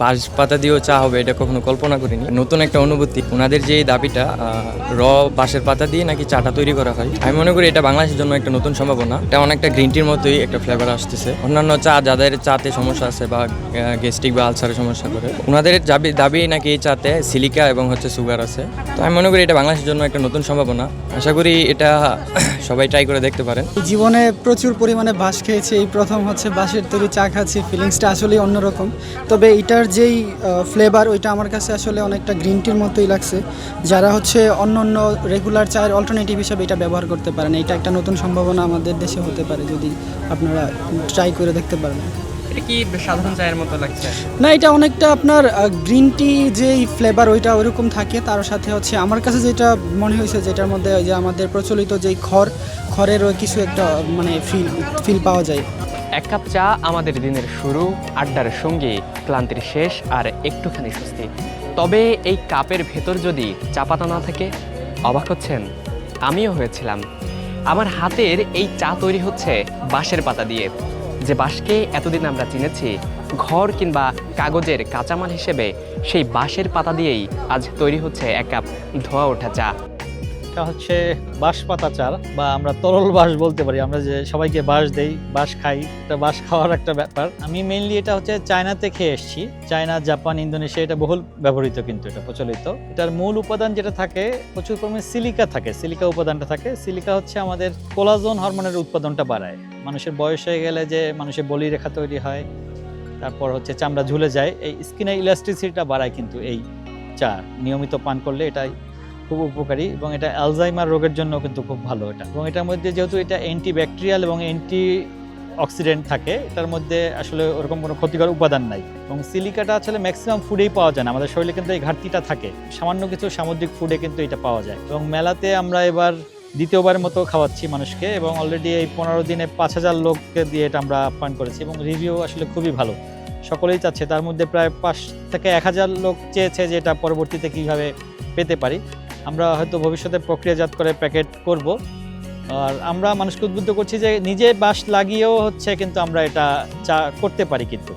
বাঁশ পাতা দিয়েও চা হবে এটা কখনো কল্পনা করিনি। নতুন একটা অনুভূতি। ওনাদের যে এই দাবিটা বাঁশের পাতা দিয়ে নাকি চাটা তৈরি করা হয়, আমি মনে করি এটা বাংলাদেশের জন্য একটা নতুন সম্ভাবনা। এটা অনেকটা গ্রিন টির মতোই একটা ফ্লেভার আসতেছে। অন্যান্য চা যাদের চাতে সমস্যা আছে বা গ্যাস্ট্রিক বা আলসারের সমস্যা করে, ওনাদের দাবি নাকি এই চাতে সিলিকা এবং সুগার আছে। তো আমি মনে করি এটা বাংলাদেশের জন্য একটা নতুন সম্ভাবনা। আশা করি এটা সবাই ট্রাই করে দেখতে পারেন। জীবনে প্রচুর পরিমাণে বাঁশ খেয়েছি, এই প্রথম বাঁশের তৈরি চা খাচ্ছি। ফিলিংসটা আসলেই অন্যরকম। তবে এটার যেই ফ্লেভার ওইটা আমার কাছে আসলে অনেকটা গ্রিন টির মতোই লাগছে। যারা অন্য অন্য রেগুলার চায়ের অল্টারনেটিভ হিসেবে এটা ব্যবহার করতে পারেন। এটা একটা নতুন সম্ভাবনা আমাদের দেশে হতে পারে যদি আপনারা ট্রাই করে দেখতে পারেন। এটা কি সাধারণ চায়ের মতো লাগছে? না, এটা অনেকটা আপনার গ্রিন টি যেই ফ্লেভার ওইটা ওইরকম থাকে। তার সাথে আমার কাছে যেটা মনে হয়েছে যেটার মধ্যে ওই যে আমাদের প্রচলিত যেই খড়ের ওই কিছু একটা মানে ফিল পাওয়া যায়। এক কাপ চা আমাদের দিনের শুরু, আড্ডার সঙ্গী, ক্লান্তির শেষ আর একটুখানি স্বস্তি। তবে এই কাপের ভেতর যদি চা পাতা না থাকে, অবাক হচ্ছেন? আমিও হয়েছিলাম। আমার হাতের এই চা তৈরি হচ্ছে বাঁশের পাতা দিয়ে, যে বাঁশকে এতদিন আমরা চিনেছি ঘর কিংবা কাগজের কাঁচামাল হিসেবে, সেই বাঁশের পাতা দিয়েই আজ তৈরি হচ্ছে এক কাপ ধোয়া ওঠা চা। এটা হচ্ছে বাঁশ পাতা চা, বা আমরা তরল বাঁশ বলতে পারি। আমরা যে সবাইকে বাঁশ দেই, বাঁশ খাই, এটা বাঁশ খাওয়ার একটা ব্যাপার। আমি মেইনলি এটা চায়নাতে খেয়ে এসেছি। চায়না, জাপান, ইন্দোনেশিয়া এটা বহুল ব্যবহৃত, কিন্তু এটা প্রচলিত। এটার মূল উপাদান যেটা থাকে, প্রচুর পরিমাণে সিলিকা থাকে। সিলিকা উপাদানটা থাকে। সিলিকা আমাদের কোলাজেন হরমোনের উৎপাদনটা বাড়ায়। মানুষের বয়স হয়ে গেলে যে মানুষের বলিরেখা তৈরি হয়, তারপর চামড়া ঝুলে যায়, এই স্কিনের ইলাস্টিসিটিটা বাড়ায় কিন্তু এই চা নিয়মিত পান করলে এটাই খুব উপকারী। এবং এটা অ্যালজাইমার রোগের জন্য কিন্তু খুব ভালো এটা। এবং এটার মধ্যে যেহেতু এটা অ্যান্টিব্যাকটেরিয়াল এবং অ্যান্টি অক্সিডেন্ট থাকে, এটার মধ্যে আসলে ওরকম কোনো ক্ষতিকর উপাদান নাই। এবং সিলিকাটা ম্যাক্সিমাম ফুডেই পাওয়া যায় না। আমাদের শরীরে কিন্তু এই ঘাটতিটা থাকে। সামান্য কিছু সামুদ্রিক ফুডে কিন্তু এটা পাওয়া যায়। এবং মেলাতে আমরা এবার দ্বিতীয়বারের মতো খাওয়াচ্ছি মানুষকে, এবং অলরেডি এই 15 দিনে 5000 লোককে দিয়ে এটা আমরা আপ্যায়ন করেছি, এবং রিভিউ আসলে খুবই ভালো। সকলেই চাচ্ছে। তার মধ্যে প্রায় 5 থেকে 1000 লোক চেয়েছে যে এটা পরবর্তীতে কীভাবে পেতে পারি। আমরা হয়তো ভবিষ্যতে প্রক্রিয়াজাত করে প্যাকেট করব। আর আমরা মানুষকে উদ্বুদ্ধ করছি যে নিজে বাঁশ লাগিয়েও কিন্তু আমরা এটা চা করতে পারি কিন্তু।